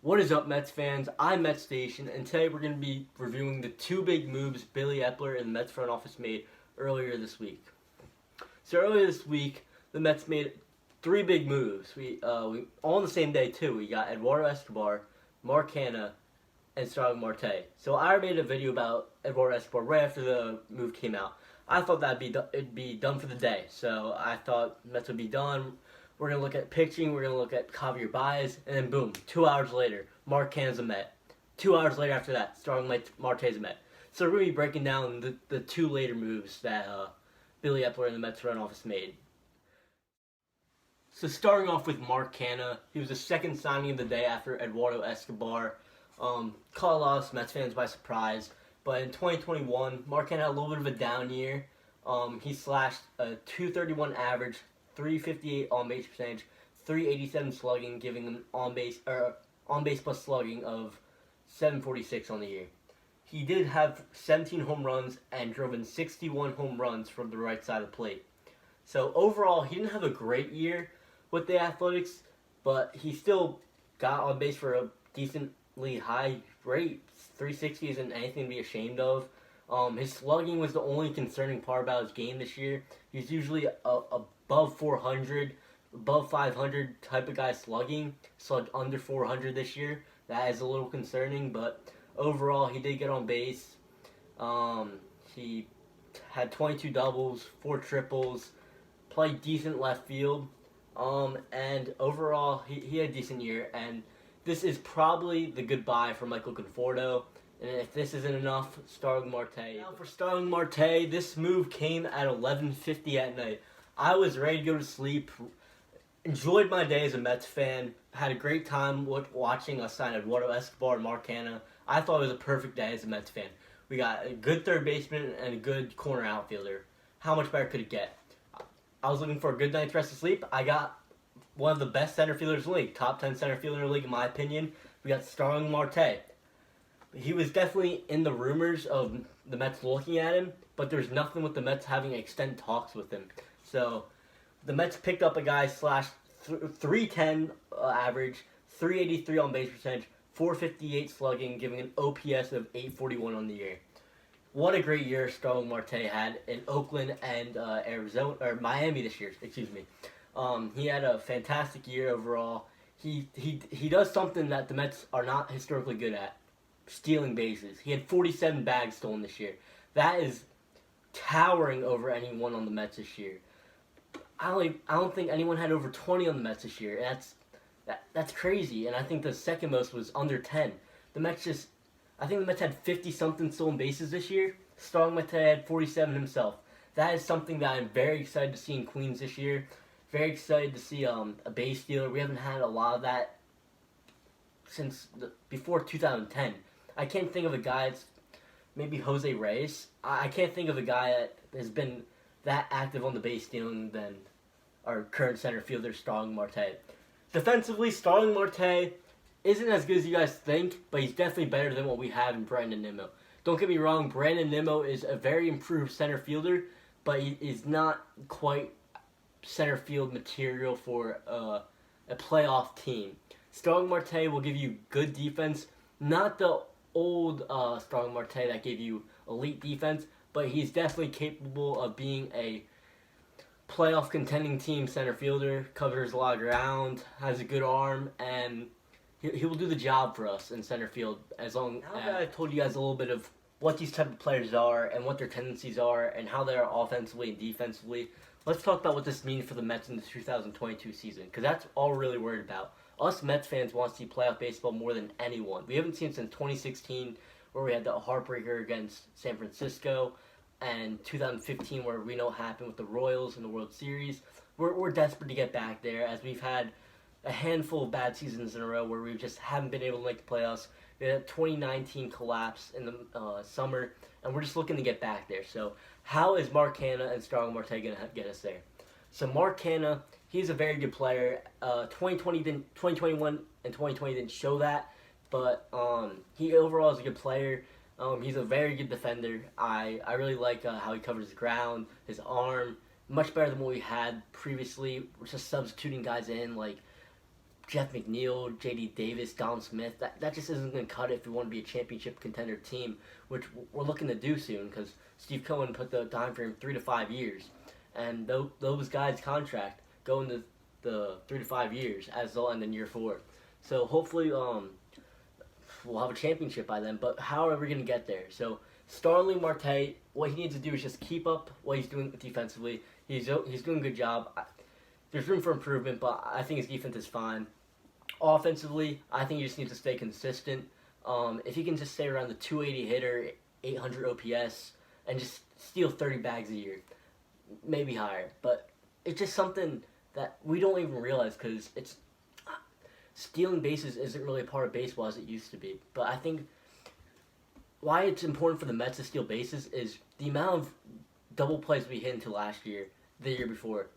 What is up, Mets fans? I'm Mets Station, and today we're going to be reviewing the two big moves Billy Epler and the Mets front office made earlier this week. So earlier this week, the Mets made three big moves. We all on the same day too. We got Eduardo Escobar, Canha, and Starling Marte. So I already made a video about Eduardo Escobar right after the move came out. I thought it'd be done for the day. So I thought Mets would be done. We're going to look at pitching, we're going to look at Javier Baez, and then boom, 2 hours later, Canha's a Met. 2 hours later after that, Starling Marte's a Met. So we're going to be breaking down the two later moves that Billy Epler and the Mets front office made. So starting off with Canha, he was the second signing of the day after Eduardo Escobar. Caught a lot of Mets fans by surprise, but in 2021, Canha had a little bit of a down year. He slashed a 231 average, 358 on base percentage, 387 slugging, giving him on base plus slugging of 746 on the year. He did have 17 home runs and drove in 61 home runs from the right side of the plate. So overall, he didn't have a great year with the Athletics, but he still got on base for a decently high rate. 360 isn't anything to be ashamed of. His slugging was the only concerning part about his game this year. He's usually above 400, above 500 type of guy slugging. Slugged under 400 this year. That is a little concerning, but overall he did get on base. He had 22 doubles, 4 triples, played decent left field, and overall he had a decent year. And this is probably the goodbye for Michael Conforto. And if this isn't enough, Starling Marte. Now for Starling Marte, this move came at 11:50 at night. I was ready to go to sleep. Enjoyed my day as a Mets fan. Had a great time watching us sign Eduardo Escobar and Canha. I thought it was a perfect day as a Mets fan. We got a good third baseman and a good corner outfielder. How much better could it get? I was looking for a good night's rest of sleep. I got one of the best center fielders in the league. Top 10 center fielder in the league, in my opinion. We got Starling Marte. He was definitely in the rumors of the Mets looking at him, but there's nothing with the Mets having extended talks with him. So the Mets picked up a guy slash 310 average, 383 on base percentage, 458 slugging, giving an OPS of 841 on the year. What a great year Starling Marte had in Oakland and Miami this year. Excuse me. He had a fantastic year overall. He does something that the Mets are not historically good at. Stealing bases. He had 47 bags stolen this year. That is towering over anyone on the Mets this year. I don't think anyone had over 20 on the Mets this year. That's crazy. And I think the second most was under 10. I think the Mets had 50 something stolen bases this year. Starling Marte had 47 himself. That is something that I'm very excited to see in Queens this year. Very excited to see a base stealer. We haven't had a lot of that since before 2010. I can't think of a guy that's maybe Jose Reyes. I can't think of a guy that has been that active on the base stealing than our current center fielder, Starling Marte. Defensively, Starling Marte isn't as good as you guys think, but he's definitely better than what we have in Brandon Nimmo. Don't get me wrong, Brandon Nimmo is a very improved center fielder, but he is not quite center field material for a playoff team. Starling Marte will give you good defense, not the old Starling Marte that gave you elite defense, but he's definitely capable of being a playoff contending team center fielder, covers a lot of ground, has a good arm, and he will do the job for us in center field as long as I told you guys a little bit of what these type of players are and what their tendencies are and how they are offensively and defensively. Let's talk about what this means for the Mets in the 2022 season, because that's all we're really worried about. Us Mets fans want to see playoff baseball more than anyone. We haven't seen it since 2016, where we had the heartbreaker against San Francisco, and 2015, where we know what happened with the Royals in the World Series. We're desperate to get back there, as we've had a handful of bad seasons in a row where we just haven't been able to make the playoffs. We had a 2019 collapse in the summer, and we're just looking to get back there. So how is Canha and Starling Marte going to get us there? So Canha, he's a very good player. 2021 and 2020 didn't show that, but he overall is a good player. He's a very good defender. I really like how he covers the ground, his arm, much better than what we had previously. We're just substituting guys in like Jeff McNeil, J.D. Davis, Don Smith. That just isn't going to cut it if we want to be a championship contender team, which we're looking to do soon because Steve Cohen put the time frame 3 to 5 years. And those guys' contract go into the 3 to 5 years as they'll end in year 4. So hopefully we'll have a championship by then. But how are we going to get there? So Starling Marte, what he needs to do is just keep up what he's doing defensively. He's doing a good job. There's room for improvement, but I think his defense is fine. Offensively, I think he just needs to stay consistent. If he can just stay around the 280 hitter, 800 OPS, and just steal 30 bags a year, maybe higher. But it's just something that we don't even realize because it's stealing bases isn't really a part of baseball as it used to be. But I think why it's important for the Mets to steal bases is the amount of double plays we hit into last year, the year before,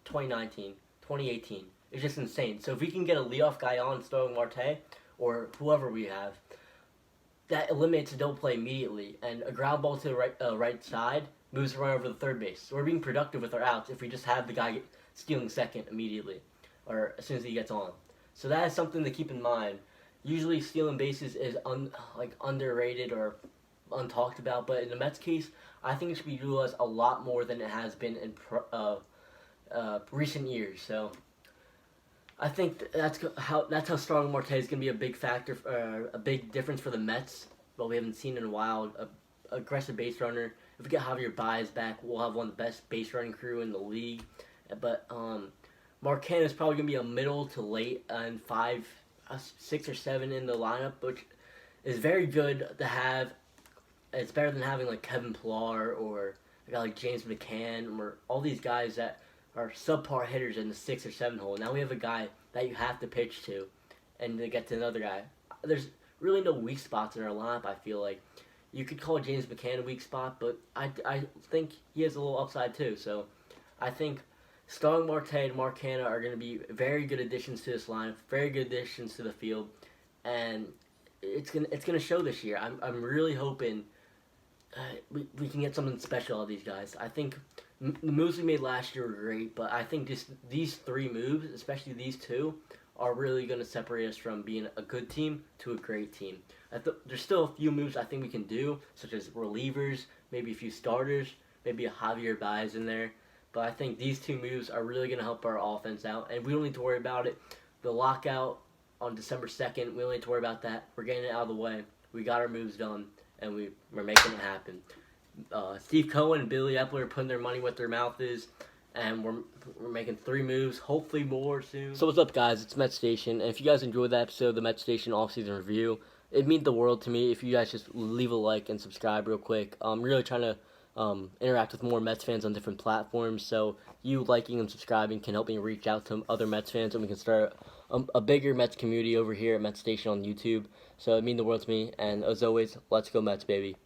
2019, 2018. It's just insane. So if we can get a leadoff guy on, Starling Marte, or whoever we have, that eliminates a double play immediately. And a ground ball to the right side moves around over the third base. So we're being productive with our outs if we just have the guy stealing second immediately, or as soon as he gets on. So that is something to keep in mind. Usually stealing bases is underrated or untalked about, but in the Mets case, I think it should be utilized a lot more than it has been in recent years. So I think that's how Starling Marte is going to be a big factor, a big difference for the Mets. But we haven't seen in a while. A aggressive base runner. If we get Javier Baez back, we'll have one of the best base running crew in the league. But Mark Canha is probably going to be a middle to late and 5, 6 or 7 in the lineup, which is very good to have. It's better than having like Kevin Pillar or a guy like James McCann or all these guys that are subpar hitters in the 6 or 7 hole. Now we have a guy that you have to pitch to and to get to another guy. There's really no weak spots in our lineup, I feel like. You could call James McCann a weak spot, but I think he has a little upside too. So I think Starling Marte and Mark Canha are going to be very good additions to this lineup, very good additions to the field, and it's gonna show this year. I'm really hoping we can get something special out of these guys. I think the moves we made last year were great, but I think just these 3 moves, especially these 2, are really going to separate us from being a good team to a great team. There's still a few moves I think we can do, such as relievers, maybe a few starters, maybe a Javier Baez in there. But I think these 2 moves are really going to help our offense out, and we don't need to worry about it. The lockout on December 2nd, we don't need to worry about that. We're getting it out of the way. We got our moves done, and we're making it happen. Steve Cohen and Billy Epler are putting their money where their mouth is, and we're making 3 moves, hopefully more soon. So what's up, guys? It's Met Station, and if you guys enjoyed that episode of the Met Station offseason review, it'd mean the world to me if you guys just leave a like and subscribe real quick. I'm really trying to interact with more Mets fans on different platforms, so you liking and subscribing can help me reach out to other Mets fans, and we can start a bigger Mets community over here at Met Station on YouTube. So it means the world to me, and as always, let's go Mets, baby.